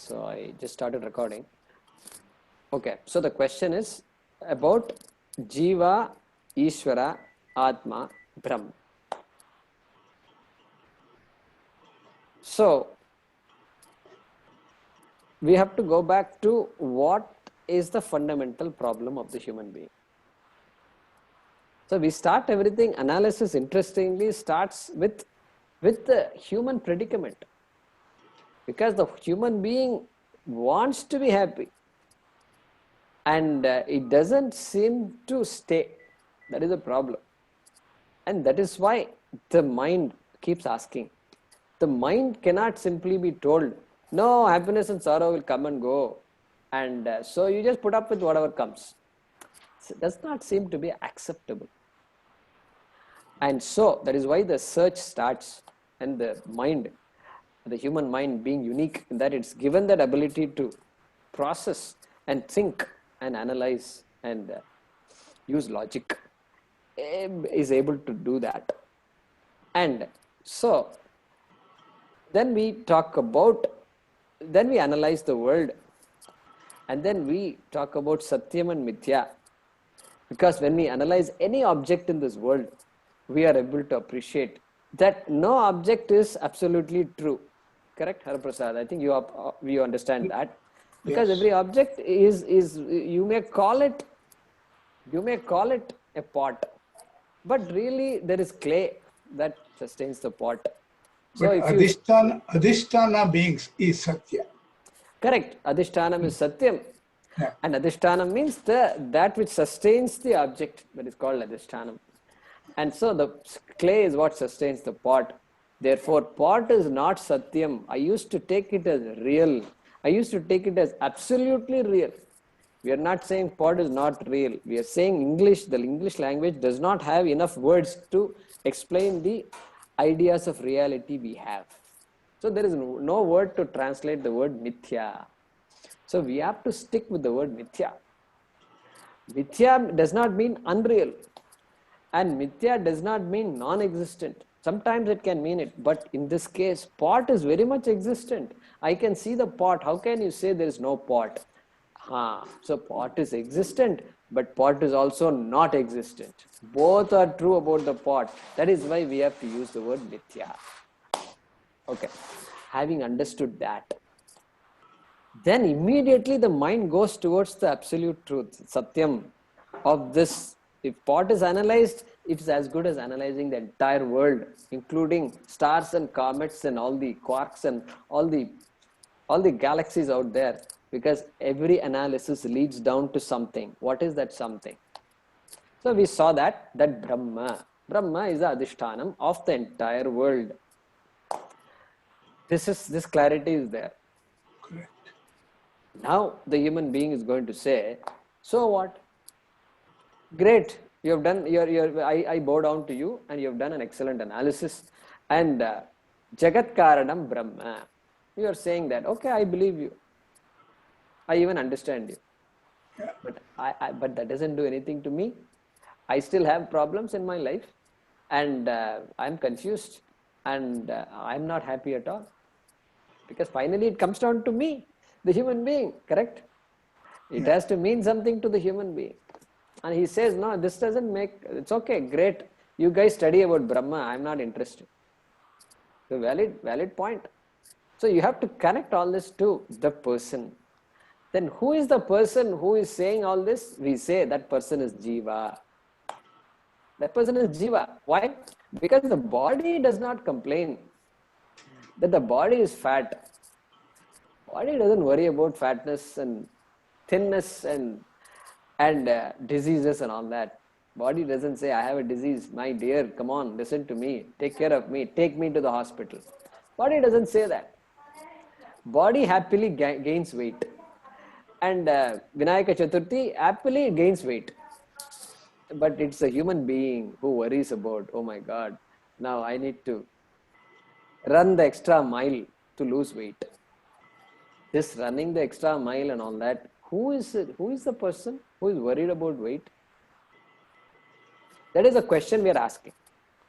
So I just started recording. Okay, so the question is about Jiva, Ishvara, Atma, Brahm. So we have to go back to what is the fundamental problem of the human being. So we start everything, analysis interestingly starts with the human predicament. Because the human being wants to be happy. And it doesn't seem to stay. That is the problem. And that is why the mind keeps asking. The mind cannot simply be told, no, happiness and sorrow will come and go. And so you just put up with whatever comes. It does not seem to be acceptable. And so that is why the search starts. And the mind, the human mind being unique in that it's given that ability to process and think and analyze and use logic, is able to do that. And so then we analyze the world, and then we talk about Satyam and Mithya. Because when we analyze any object in this world, we are able to appreciate that no object is absolutely true. Correct, Haraprasad? I think you understand that. Because every object is you may call it a pot, but really there is clay that sustains the pot. So but Adhisthana beings is Satya. Correct. Adhishtanam is Satyam. Yeah. And Adhishtanam means that which sustains the object, that is called Adhishtanam. And so the clay is what sustains the pot. Therefore, pot is not Satyam. I used to take it as real. I used to take it as absolutely real. We are not saying pot is not real. We are saying the English language does not have enough words to explain the ideas of reality we have. So there is no word to translate the word Mithya. So we have to stick with the word Mithya. Mithya does not mean unreal. And Mithya does not mean non-existent. Sometimes it can mean it, but in this case, pot is very much existent. I can see the pot. How can you say there is no pot? So pot is existent, but pot is also not existent. Both are true about the pot. That is why we have to use the word Mithya. Okay, having understood that, then immediately the mind goes towards the absolute truth, Satyam, of this. If pot is analyzed, it's as good as analyzing the entire world, including stars and comets and all the quarks and all the galaxies out there, because every analysis leads down to something. What is that something? So we saw that Brahma is the Adhishtanam of the entire world. This clarity is there. Correct. Now the human being is going to say, so what? Great, you have done I bow down to you and you have done an excellent analysis. And Jagat Karanam Brahma. You are saying that, okay, I believe you. I even understand you. Yeah. But that doesn't do anything to me. I still have problems in my life, and I'm confused, and I'm not happy at all. Because finally it comes down to me, the human being, correct? It has to mean something to the human being. And he says, no, this doesn't it's okay, great. You guys study about Brahma, I'm not interested. The valid point. So you have to connect all this to the person. Then who is the person who is saying all this? We say that person is Jiva. That person is Jiva. Why? Because the body does not complain that the body is fat. Body doesn't worry about fatness and thinness and diseases and all that. Body doesn't say, I have a disease. My dear, come on, listen to me. Take care of me. Take me to the hospital. Body doesn't say that. Body happily gains weight. And Vinayaka Chaturthi happily gains weight. But it's a human being who worries about, oh my God, now I need to run the extra mile to lose weight. This running the extra mile and all that, who is it? Who is the person who is worried about weight? That is a question we are asking.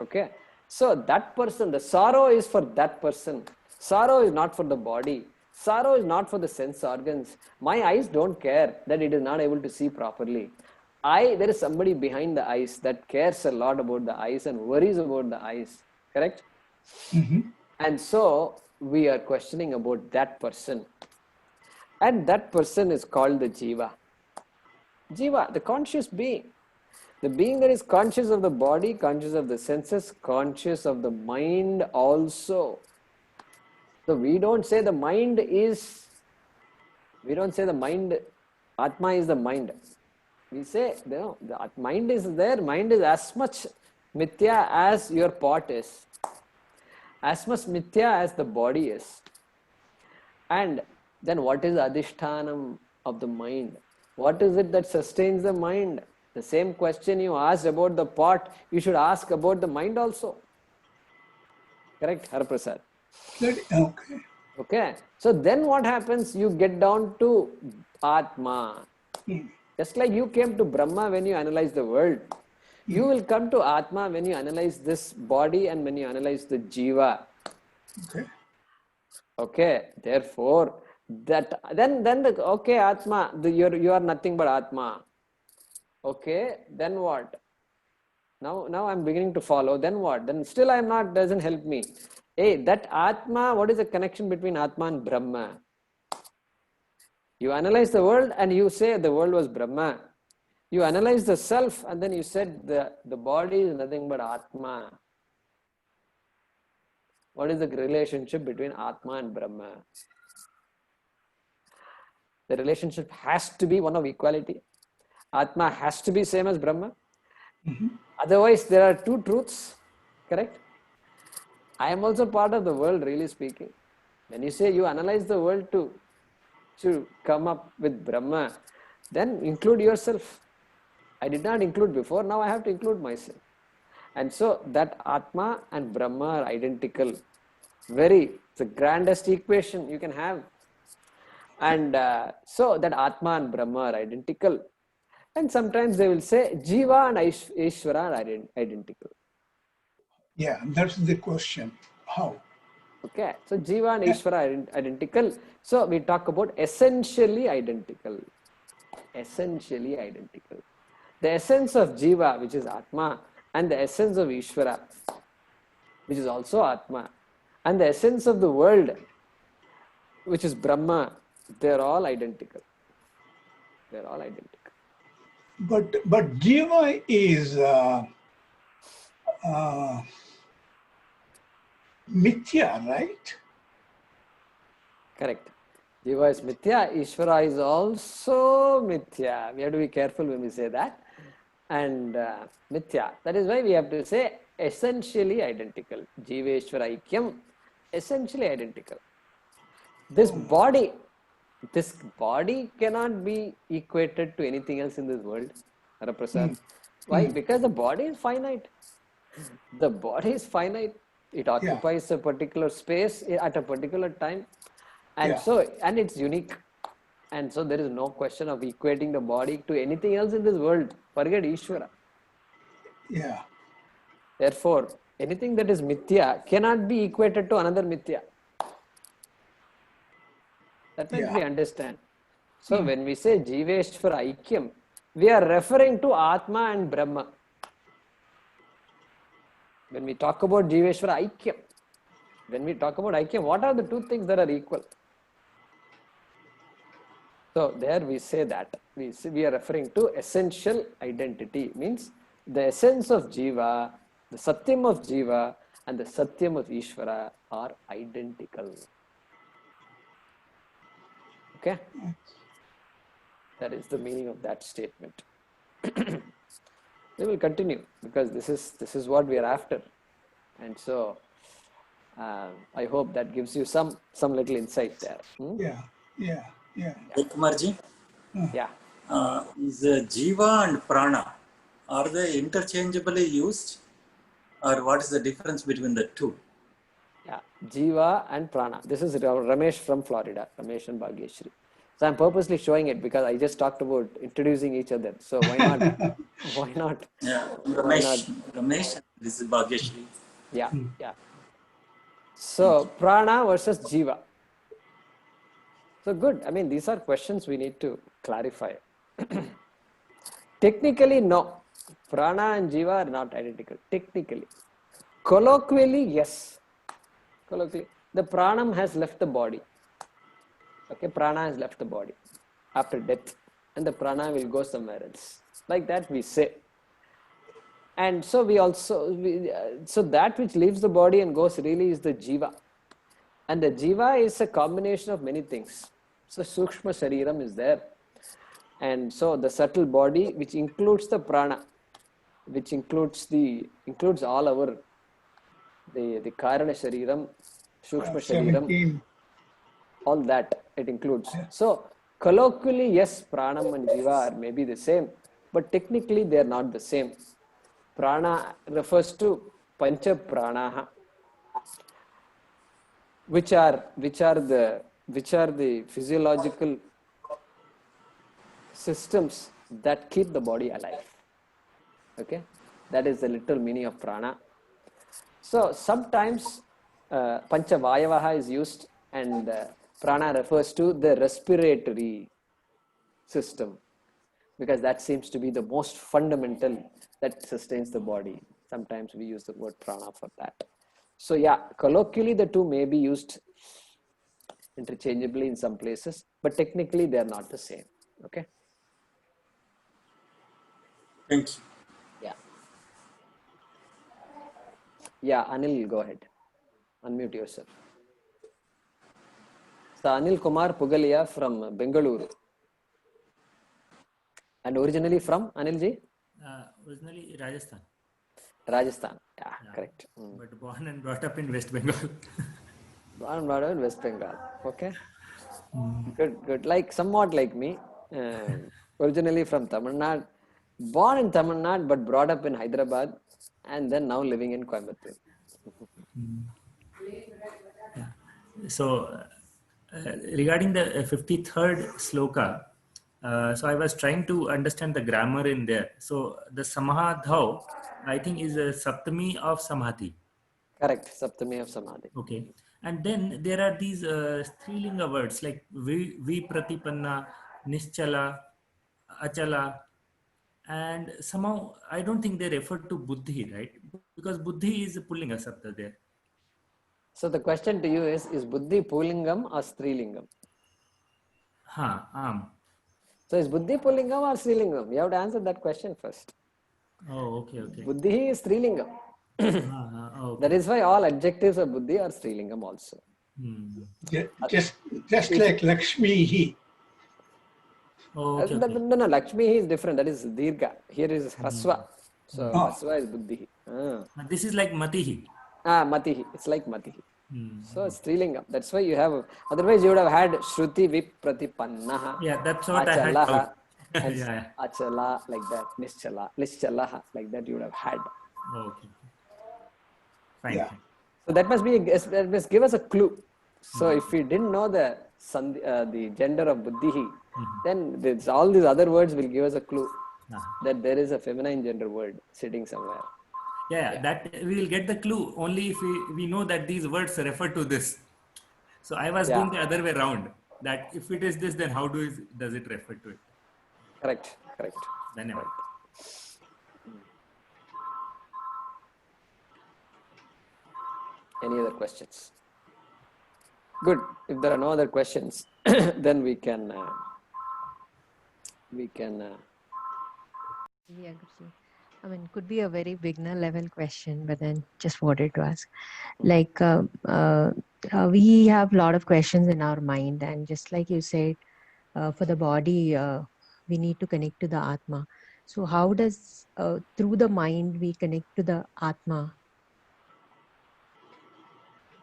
Okay. So that person, the sorrow is for that person. Sorrow is not for the body. Sorrow is not for the sense organs. My eyes don't care that it is not able to see properly. There is somebody behind the eyes that cares a lot about the eyes and worries about the eyes. Correct? And so we are questioning about that person. And that person is called the Jiva. Jiva, the conscious being. The being that is conscious of the body, conscious of the senses, conscious of the mind also. So we don't say the mind, Atma is the mind. We say, the mind is there, mind is as much mithya as your pot is, as much mithya as the body is. And then what is adhishthanam of the mind? What is it that sustains the mind? The same question you asked about the pot, you should ask about the mind also. Correct, Har Prasad? Okay. Okay. So then what happens? You get down to Atma. Just like you came to Brahma when you analyze the world, you will come to Atma when you analyze this body and when you analyze the Jiva. Okay. Therefore, Atma, you are nothing but Atma. Okay. Then what? Now I'm beginning to follow. Then what? Then still I'm not, doesn't help me. Hey, that Atma, what is the connection between Atma and Brahma? You analyze the world and you say the world was Brahma. You analyze the self and then you said the body is nothing but Atma. What is the relationship between Atma and Brahma? The relationship has to be one of equality. Atma has to be same as Brahma. Otherwise, there are two truths. Correct? I am also part of the world, really speaking. When you say you analyze the world to come up with Brahma, then include yourself. I did not include before, now I have to include myself. And so that Atma and Brahma are identical. It's the grandest equation you can have. And so that Atma and Brahma are identical. And sometimes they will say Jiva and Ishvara are identical. Yeah, that's the question. How? Okay, so Jiva and Ishvara are identical. So we talk about essentially identical. Essentially identical. The essence of Jiva, which is Atma, and the essence of Ishvara, which is also Atma, and the essence of the world, which is Brahma, they're all identical. They're all identical. But Jiva is mithya, right? Correct. Jiva is mithya, Ishvara is also mithya. We have to be careful when we say that. And mithya. That is why we have to say essentially identical. Jiveshvara Aikyam, essentially identical. This body cannot be equated to anything else in this world, Haraprasad. Why? Because the body is finite. The body is finite. It occupies a particular space at a particular time. And and it's unique. And so there is no question of equating the body to anything else in this world. Forget Ishvara. Yeah. Therefore, anything that is mithya cannot be equated to another mithya. That much we understand. So when we say Jiveshvara Aikyam, we are referring to Atma and Brahma. When we talk about Jiveshvara Aikyam, what are the two things that are equal? So there we say that we are referring to essential identity, means the essence of Jiva, the Satyam of Jiva and the Satyam of Ishvara are identical. Okay? That is the meaning of that statement. We will continue because this is what we are after. And so I hope that gives you some little insight there. Yeah. Kumarji? Yeah. Is Jiva and Prana, are they interchangeably used? Or what is the difference between the two? Yeah, Jiva and Prana. This is Ramesh from Florida, Ramesh and Bhagyeshri. So I'm purposely showing it because I just talked about introducing each other. So why not? Why not? Yeah, Why not? Ramesh, this is Bhagyashri. Yeah. So Prana versus Jiva. So good. I mean, these are questions we need to clarify. Technically, no. Prana and Jiva are not identical. Technically. Colloquially, yes. Colloquially, the pranam has left the body. Okay, prana has left the body after death, and the prana will go somewhere else. Like that we say. And so so that which leaves the body and goes really is the jiva. And the jiva is a combination of many things. So sukshma shariram is there. And so the subtle body, which includes the prana, which includes all our the karana shariram, sukshma shariram, 17. all that it includes. So colloquially, yes, pranam and jiva are maybe the same, but technically they are not the same. Prana refers to pancha pranaha, which are the physiological systems that keep the body alive. Okay, that is the literal meaning of prana. So sometimes pancha vayavaha is used, and prana refers to the respiratory system, because that seems to be the most fundamental that sustains the body. Sometimes we use the word prana for that. So yeah, colloquially the two may be used interchangeably in some places, but technically they are not the same. Okay. Thank you. Yeah. Yeah, Anil, go ahead. Unmute yourself. So Anil Kumar Pugalia from Bengaluru. And originally from Anilji? Originally Rajasthan. Rajasthan. Yeah, correct. But born and brought up in West Bengal. Born and brought up in West Bengal. Okay. Good. Like somewhat like me. Originally from Tamil Nadu. Born in Tamil Nadu but brought up in Hyderabad, and then now living in Coimbatore. So, regarding the 53rd sloka, so I was trying to understand the grammar in there. So, the Samadhau, I think, is a Saptami of Samadhi. Correct. Saptami of Samadhi. Okay. And then there are these Strilinga words like Vipratipanna, Nischala, Achala, and somehow I don't think they refer to Buddhi, right? Because Buddhi is pulling us up there. So the question to you is Buddhi Pulingam or Strilingam? So is Buddhi Pulingam or Strilingam? You have to answer that question first. Oh, okay. Buddhi is Strilingam. Okay. That is why all adjectives of Buddhi are Strilingam also. Just like Lakshmi. Oh, okay. No, Lakshmi is different. That is Dirgha. Here is Haswa. So Haswa is Buddhi. This is like Matihi. Matihi. It's like Matihi. So it's Strilingam. That's why you have, otherwise you would have had Shruti Vipratipannaha. Yeah, that's what Achalaha, I had. Achala, like that. Nischalaha, like that you would have had. Okay. Fine. Yeah. So that must give us a clue. So if we didn't know the gender of Buddhihi, then all these other words will give us a clue that there is a feminine gender word sitting somewhere. Yeah, that we will get the clue only if we know that these words refer to this. So I was doing the other way around. That if it is this, then how does it refer to it? Correct. Then Any other questions? Good. If there are no other questions, then we can. Yeah, Guruji. I mean, could be a very beginner level question, but then just wanted to ask. Like, we have a lot of questions in our mind, and just like you said, for the body, we need to connect to the Atma. So, how does, through the mind, we connect to the Atma?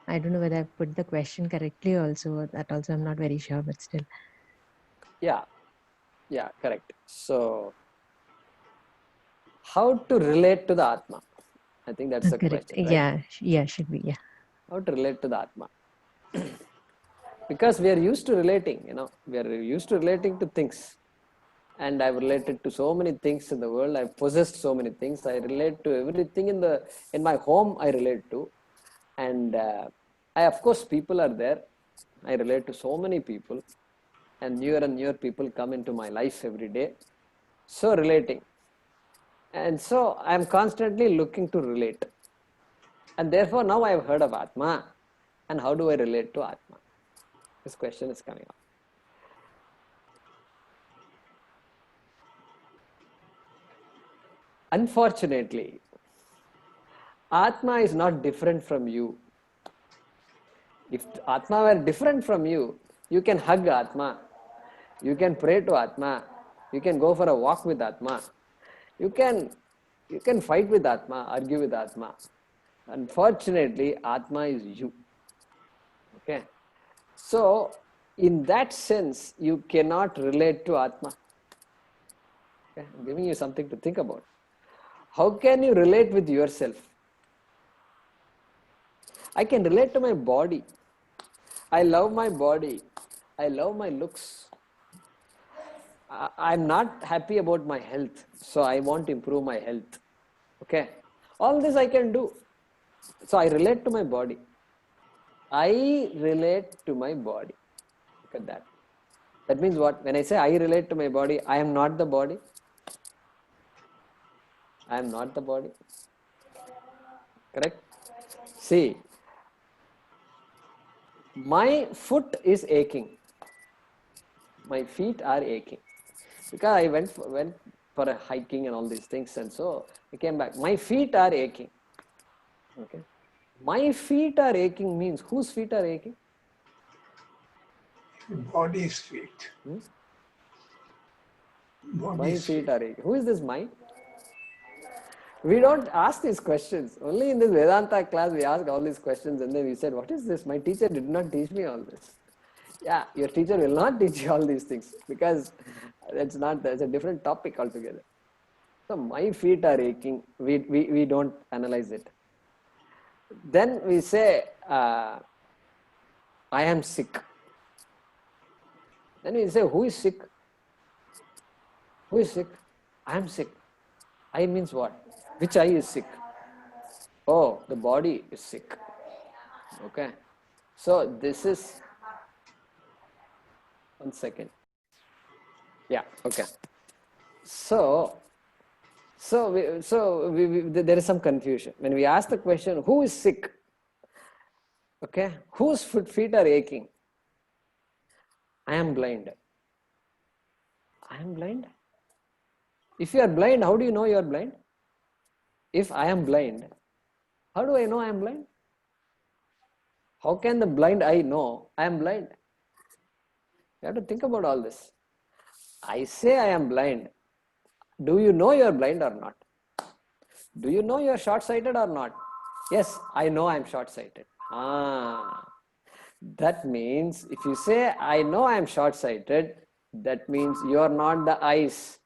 I don't know whether I put the question correctly also. That also I'm not very sure, but still. Yeah, correct. So, how to relate to the Atma? I think that's the correct. question. Right? Yeah, should be. Yeah. How to relate to the Atma? Because we are used to relating, we are used to relating to things. And I've related to so many things in the world. I've possessed so many things. I relate to everything in my home. I relate to, and of course, people are there. I relate to so many people. and newer people come into my life every day. So relating. And so I'm constantly looking to relate. And therefore now I've heard of Atma. And how do I relate to Atma? This question is coming up. Unfortunately, Atma is not different from you. If Atma were different from you, you can hug Atma. You can pray to Atma. You can go for a walk with Atma. You can fight with Atma, argue with Atma. Unfortunately, Atma is you. Okay. So, in that sense, you cannot relate to Atma. Okay? I'm giving you something to think about. How can you relate with yourself? I can relate to my body. I love my body. I love my looks. I'm not happy about my health, so I want to improve my health. Okay. All this I can do. So I relate to my body. I relate to my body. Look at that. That means what? When I say I relate to my body, I am not the body. I am not the body. Correct? See, my foot is aching. My feet are aching. Because I went for a hiking and all these things, and so I came back. My feet are aching. Okay. My feet are aching means whose feet are aching? Body's feet. My Body's feet are aching. Who is this mind? We don't ask these questions. Only in this Vedanta class we ask all these questions, and then we said, what is this? My teacher did not teach me all this. Yeah, your teacher will not teach you all these things because that's a different topic altogether. So my feet are aching. We don't analyze it. Then we say, I am sick. Then we say, who is sick? Who is sick? I am sick. I means what? Which eye is sick? Oh, the body is sick. Okay. So this is, one second. Yeah, okay. So there is some confusion. When we ask the question, who is sick? Okay. Whose feet are aching? I am blind. I am blind? If you are blind, how do you know you are blind? If I am blind, how do I know I am blind? How can the blind eye know I am blind? You have to think about all this. I say I am blind. Do you know you are blind or not? Do you know you are short-sighted or not? Yes, I know I am short-sighted. That means if you say I know I am short-sighted, that means you are not the eyes.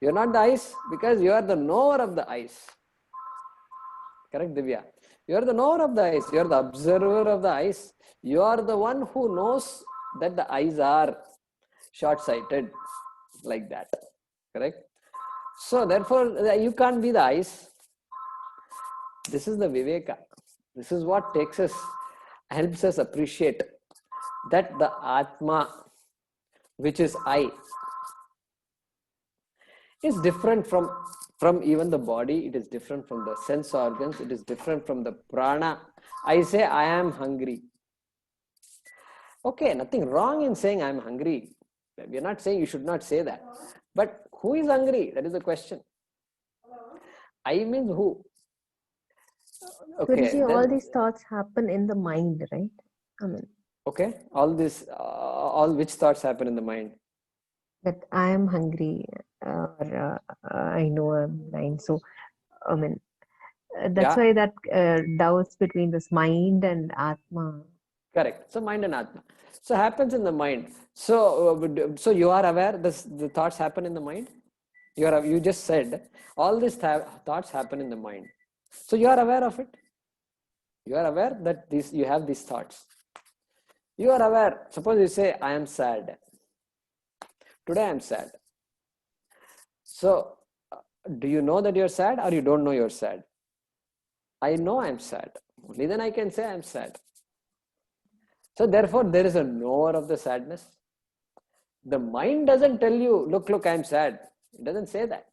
You are not the eyes because you are the knower of the eyes. Correct, Divya? You are the knower of the eyes. You are the observer of the eyes. You are the one who knows that the eyes are short-sighted, like that. Correct? So therefore, you can't be the eyes. This is the Viveka. This is what helps us appreciate that the Atma, which is I, is different from even the body. It is different from the sense organs. It is different from the prana. I say I am hungry. Okay, nothing wrong in saying I am hungry. We are not saying you should not say that. But who is hungry? That is the question. I means who? Okay. Guruji, all these thoughts happen in the mind, right? I mean. Okay. All which thoughts happen in the mind? That I am hungry, or I know I'm blind. So, I mean, that's why that doubts between this mind and Atma. Correct. So mind and Atma. So happens in the mind. So you are aware the thoughts happen in the mind. You just said all these thoughts happen in the mind. So you are aware of it. You are aware that you have these thoughts. You are aware. Suppose you say I am sad. Today I am sad. So do you know that you're sad or you don't know you're sad? I know I'm sad. Only then I can say I'm sad. So therefore there is a knower of the sadness. The mind doesn't tell you, look, I'm sad. It doesn't say that.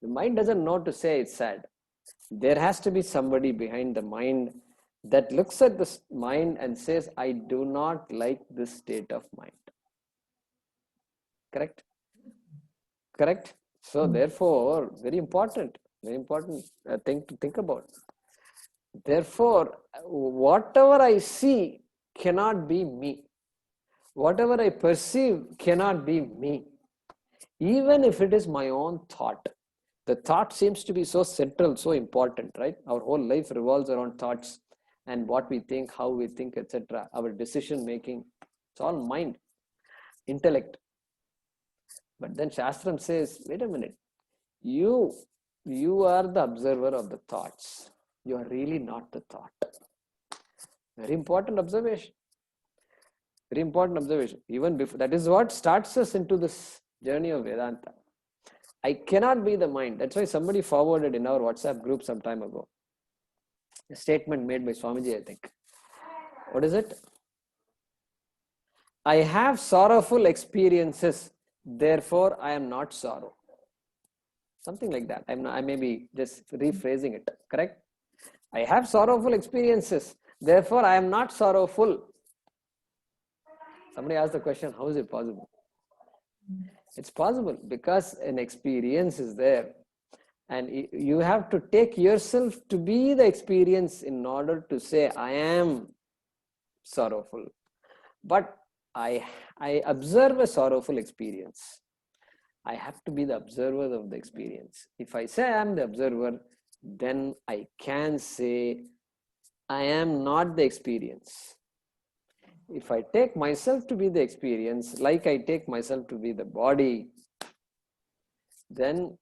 The mind doesn't know to say it's sad. There has to be somebody behind the mind that looks at this mind and says, I do not like this state of mind. Correct? Correct? So therefore, very important thing to think about. Therefore, whatever I see cannot be me. Whatever I perceive cannot be me. Even if it is my own thought. The thought seems to be so central, so important, right? Our whole life revolves around thoughts and what we think, how we think, etc. Our decision making, it's all mind, intellect. But then Shastram says, wait a minute, you are the observer of the thoughts. You are really not the thought. Very important observation. Very important observation. Even before, that is what starts us into this journey of Vedanta. I cannot be the mind. That's why somebody forwarded in our WhatsApp group some time ago a statement made by Swamiji, I think. What is it? I have sorrowful experiences, therefore I am not sorrow. Something like that. I may be just rephrasing it. Correct? I have sorrowful experiences, therefore I am not sorrowful. Somebody asked the question, how is it possible? It's possible because an experience is there. And you have to take yourself to be the experience in order to say, I am sorrowful. But I observe a sorrowful experience. I have to be the observer of the experience. If I say I am the observer, then I can say I am not the experience. If I take myself to be the experience, like I take myself to be the body, then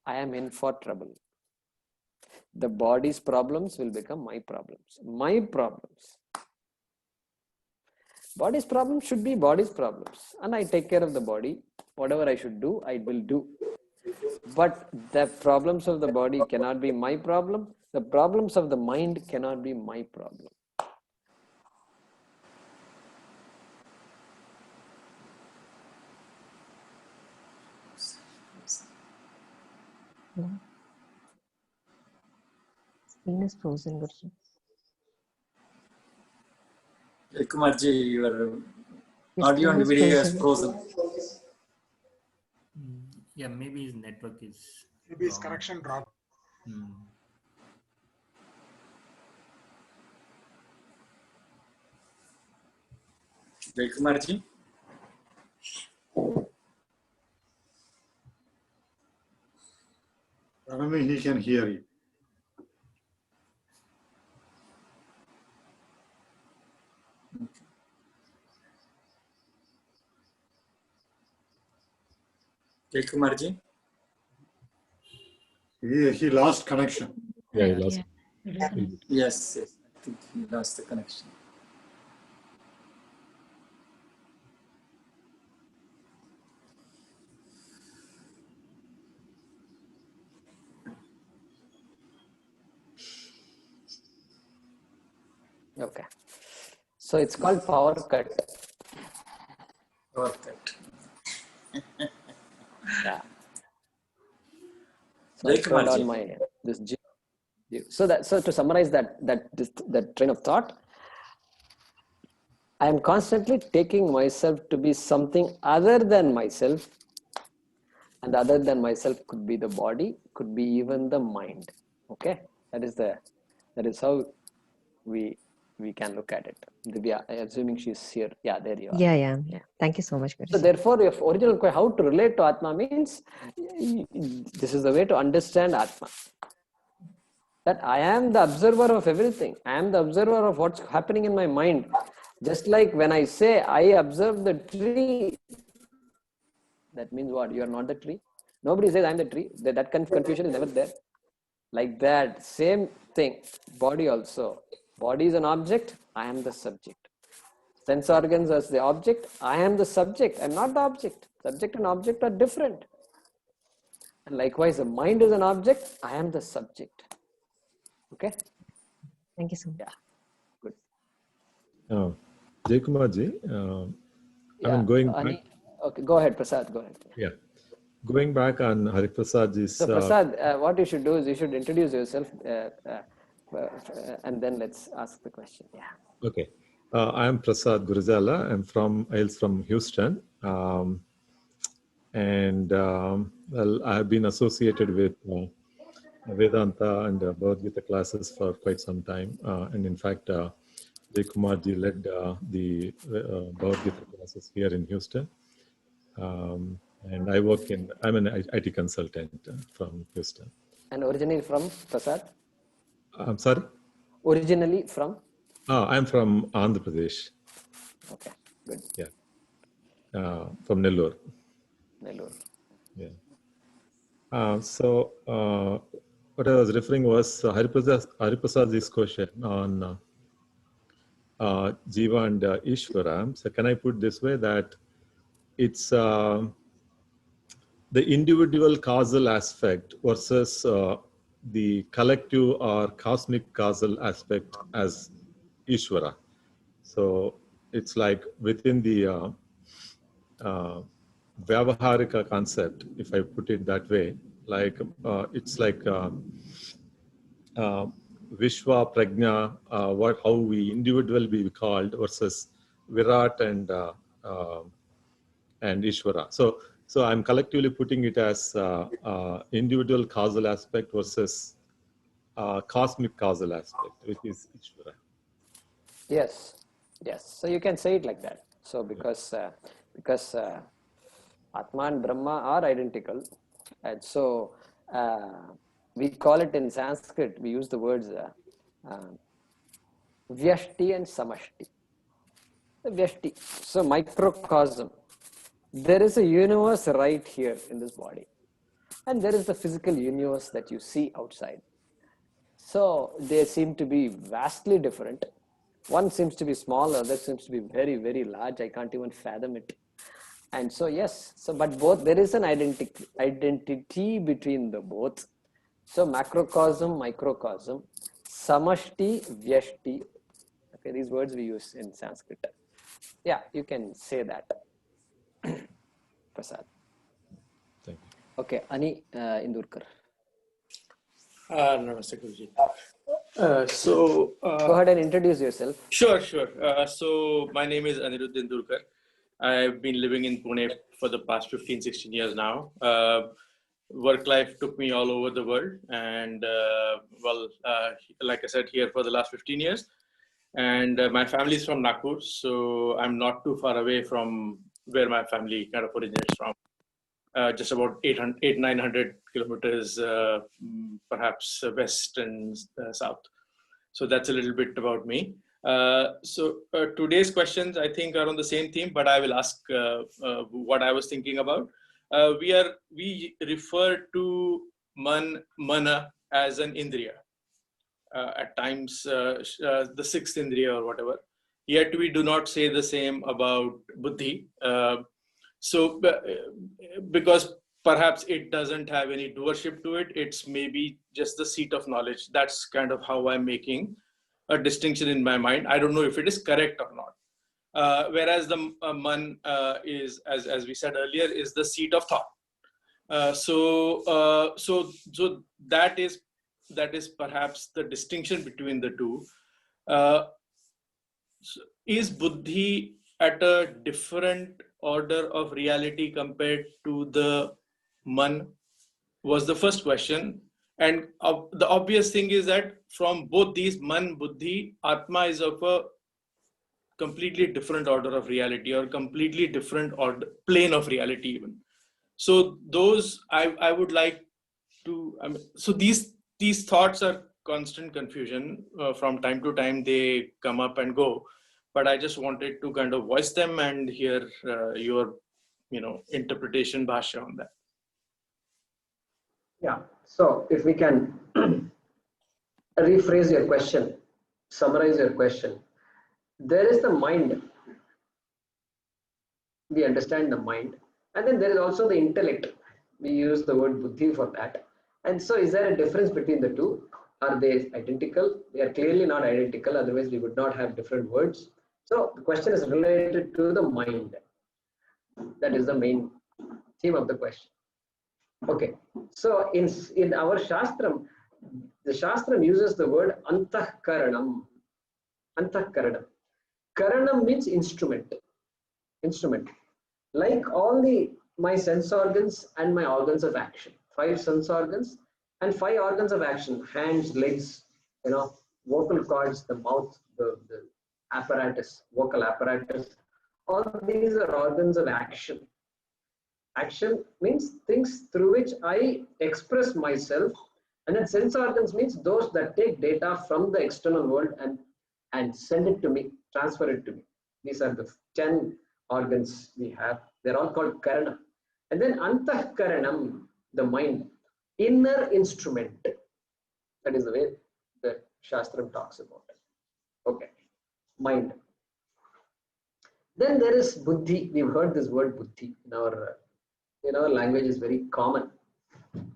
I am in for trouble. The body's problems will become my problems. My problems. Body's problems should be body's problems. And I take care of the body. Whatever I should do, I will do. But the problems of the body cannot be my problem. The problems of the mind cannot be my problem. Screen is frozen, Guruji. Kumarji, your Your audio screen and is video is frozen. frozen. Yeah, maybe his network is Maybe his wrong. connection dropped. Kumarji? Only he can hear you. Kumarji? He lost connection. Yeah, he lost. Yes, I think he lost the connection. Okay. So it's called power cut. Power cut. Yeah. So I turned on Kumarji. my this. So to summarize that train of thought, I am constantly taking myself to be something other than myself, and other than myself could be the body, could be even the mind. Okay, that is how we can look at it. Divya, assuming she's here. Yeah, there you are. Yeah. Thank you so much, So Guruji. therefore, your original question, how to relate to Atma, means this is the way to understand Atma. That I am the observer of everything. I am the observer of what's happening in my mind. Just like when I say I observe the tree, that means what? You are not the tree. Nobody says I am the tree. That confusion is never there. Like that, same thing. Body also. Body is an object. I am the subject. Sense organs as the object. I am the subject. I am not the object. Subject and object are different. And likewise, the mind is an object. I am the subject. Okay? Thank you so much. Yeah. Good. Jaykumarji, I mean, going back. Okay, go ahead, Prasad. Go ahead. Yeah. Going back on Hariprasadji's. So, Prasad, what you should do is you should introduce yourself, and then let's ask the question. Yeah. Okay. I am Prasad Gurajala. I'm hails from Houston. Well, I have been associated with Vedanta and Bhagavad Gita classes for quite some time. And in fact, Jay Kumarji led the Bhagavad Gita classes here in Houston. And I'm an IT consultant from Houston. And originally from Prasad? I'm sorry? Originally from? I'm from Andhra Pradesh. Okay, good. Yeah. From Nellore. Nellore. Yeah. So what I was referring was Hariprasadji's question on Jiva and Ishvara. So can I put this way that it's the individual causal aspect versus the collective or cosmic causal aspect as Ishvara. So it's like within the Vyavaharika concept, if I put it that way, like it's like Vishwa, Prajna, how we individually be called versus Virat and Ishvara. So I'm collectively putting it as individual causal aspect versus cosmic causal aspect, which is Ishvara. Yes, yes. So you can say it like that. So because Atma and Brahma are identical, and so we call it in Sanskrit. We use the words Vyashti and Samashti. Vyashti. So microcosm. There is a universe right here in this body, and there is the physical universe that you see outside. So they seem to be vastly different. One seems to be small, other seems to be very, very large. I can't even fathom it. And so, yes, so but both, there is an identity between the both. So macrocosm, microcosm, samashti, vyashti. Okay, these words we use in Sanskrit. Yeah, you can say that. Prasad. Thank you. Okay, Ani Indurkar. Namaste, Guruji. Go ahead and introduce yourself. Sure. So my name is Anirudh Indurkar. I've been living in Pune for the past 15-16 years now. Work life took me all over the world, and like I said, here for the last 15 years. And my family is from Nagpur, so I'm not too far away from where my family kind of originates from. Just about 900 kilometers, perhaps west and south. So that's a little bit about me. So today's questions, I think, are on the same theme, but I will ask what I was thinking about. We refer to mana as an indriya, at times the sixth indriya or whatever. Yet we do not say the same about buddhi. So because perhaps it doesn't have any doership to it, it's maybe just the seat of knowledge. That's kind of how I'm making a distinction in my mind. I don't know if it is correct or not. Whereas the man is, as we said earlier, is the seat of thought. So that is perhaps the distinction between the two. Is buddhi at a different order of reality compared to the man, was the first question. And the obvious thing is that from both these, man, buddhi, atma is of a completely different order of reality, or completely different plane of reality even. So those I would like to, so these thoughts are constant confusion. From time to time they come up and go, but I just wanted to kind of voice them and hear your interpretation, bhashya, on that. Yeah, so if we can rephrase your question, summarize your question. There is the mind. We understand the mind. And then there is also the intellect. We use the word buddhi for that. And so is there a difference between the two? Are they identical? They are clearly not identical. Otherwise, we would not have different words. So the question is related to the mind. That is the main theme of the question. Okay, so in our Shastram, the Shastram uses the word antahkaranam. Antahkaranam. Karanam means instrument. Instrument. Like all my sense organs and my organs of action. 5 sense organs and 5 organs of action. Hands, legs, vocal cords, the mouth, the apparatus, vocal apparatus. All these are organs of action. Action means things through which I express myself, and then sense organs means those that take data from the external world and send it to me, transfer it to me. These are the 10 organs we have. They're all called karana. And then antahkaranam, the mind, inner instrument. That is the way the Shastram talks about it. Okay, mind. Then there is buddhi. We've heard this word buddhi in our language is very common.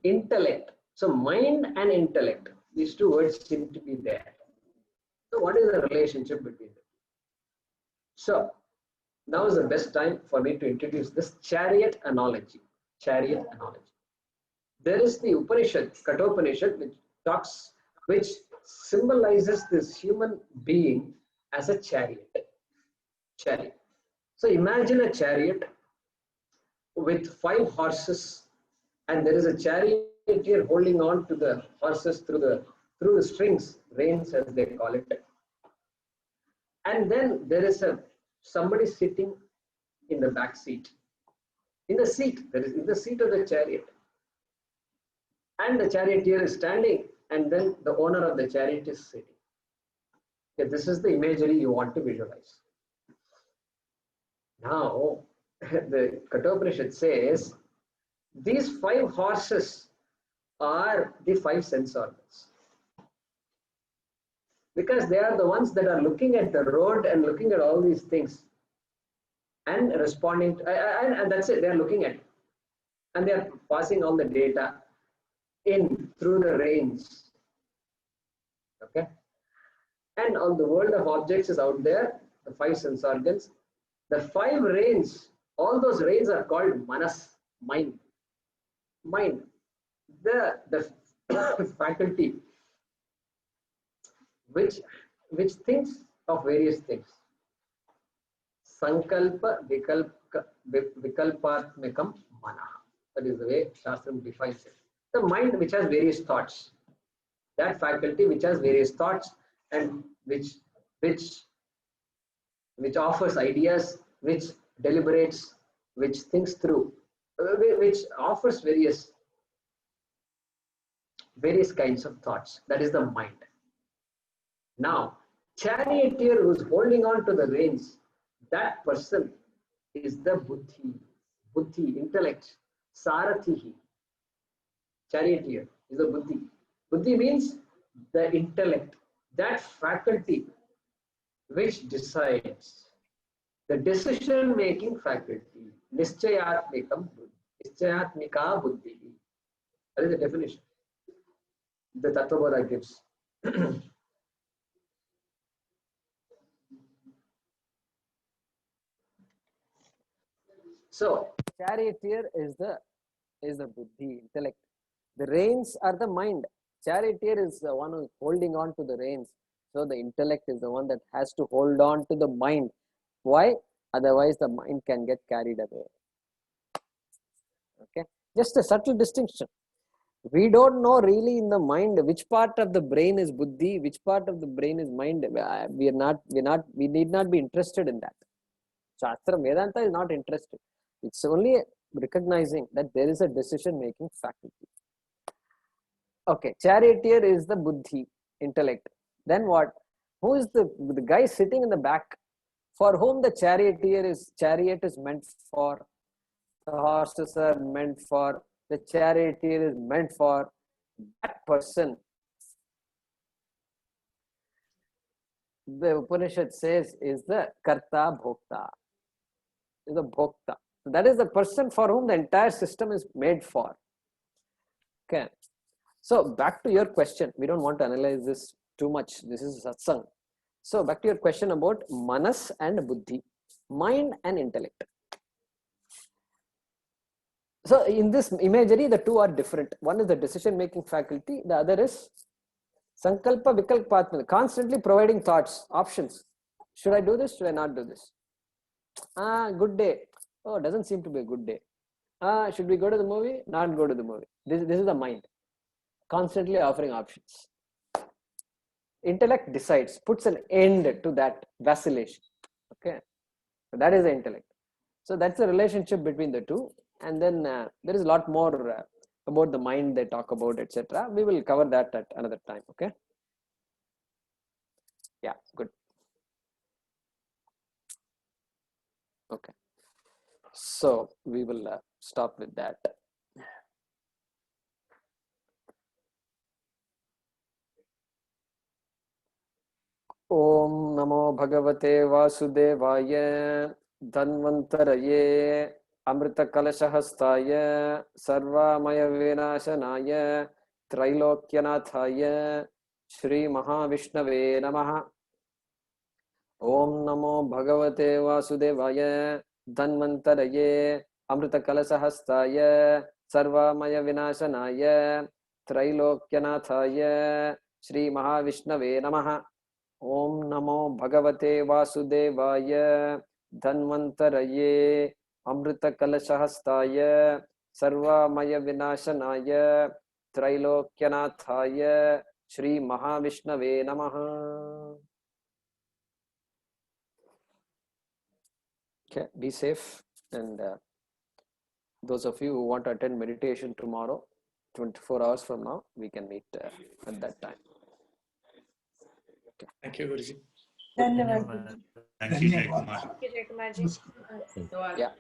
Intellect. So mind and intellect, these 2 words seem to be there. So what is the relationship between them? So now is the best time for me to introduce this chariot analogy. Chariot analogy. There is the Upanishad, Kathopanishad, which symbolizes this human being as a chariot. Chariot. So imagine a chariot with 5 horses, and there is a charioteer holding on to the horses through the strings, reins as they call it. And then there is somebody sitting in the back seat. In the seat of the chariot. And the charioteer is standing, and then the owner of the chariot is sitting. Okay, this is the imagery you want to visualize. Now, the Kathopanishad says these 5 horses are the 5 sense organs, because they are the ones that are looking at the road and looking at all these things and responding and that's it. They are looking at it, and they are passing all the data in through the reins. Okay, and on the world of objects is out there, the 5 sense organs. The 5 reins, all those reins are called manas, mind. The faculty which thinks of various things. Sankalpa vikalpatmikam manaha. That is the way Shastram defines it. The mind which has various thoughts. That faculty which has various thoughts and which offers ideas, which deliberates, which thinks through, which offers various kinds of thoughts. That is the mind. Now, charioteer who is holding on to the reins, that person is the buddhi, intellect, sarathihi. Charioteer is the buddhi. Buddhi means the intellect, that faculty which decides, the decision-making faculty. Nischayatmika buddhi. That is the definition the Tattvabodha gives. So, charioteer is the buddhi, intellect. The reins are the mind. Charioteer is the one who is holding on to the reins. So the intellect is the one that has to hold on to the mind. Why? Otherwise the mind can get carried away. Okay, just a subtle distinction. We don't know really in the mind which part of the brain is buddhi, which part of the brain is mind. We need not be interested in that. Shastra Vedanta is not interested. It's only recognizing that there is a decision-making faculty. Okay, charioteer is the buddhi, intellect. Then what? Who is the guy sitting in the back? For whom the chariot is meant for? The horses are meant for. The charioteer is meant for. That person, the Upanishad says, is the karta bhokta. Is the bhokta. That is the person for whom the entire system is made for. Okay. So back to your question. We don't want to analyze this too much. This is satsang. So back to your question about manas and buddhi, mind and intellect. So in this imagery, the two are different. One is the decision-making faculty. The other is Sankalpa Vikalpatma, constantly providing thoughts, options. Should I do this? Should I not do this? Good day. Oh, doesn't seem to be a good day. Should we go to the movie? Not go to the movie. This is the mind. Constantly offering options. Intellect decides, puts an end to that vacillation. Okay. So that is the intellect. So that's the relationship between the two. And then there is a lot more about the mind they talk about, etc. We will cover that at another time. Okay. Yeah, good. Okay. So we will stop with that. Om Namo Bhagavate Vasudevaya Dhanvantaraye Amrita Kalashahastaya Sarvamaya Vinashanaya Trilokyanathaya Shri Mahavishnave Namaha. Om Namo Bhagavate Vasudevaya Dhanvantaraye Amrita Kalashahastaya Sarvamaya Vinashanaya Trilokyanathaya Shri Mahavishnave Namaha. Om Namo Bhagavate Vasudevaya Dhanvantaraye Amrita Kalashahastaya Sarvamaya Vinashanaya Trilokyanathaya Shri Mahavishnave Namaha. Okay, be safe, and those of you who want to attend meditation tomorrow, 24 hours from now, we can meet at that time. Thank you, Guruji. धन्यवाद. धन्यवाद. Jai Kumar. Yeah.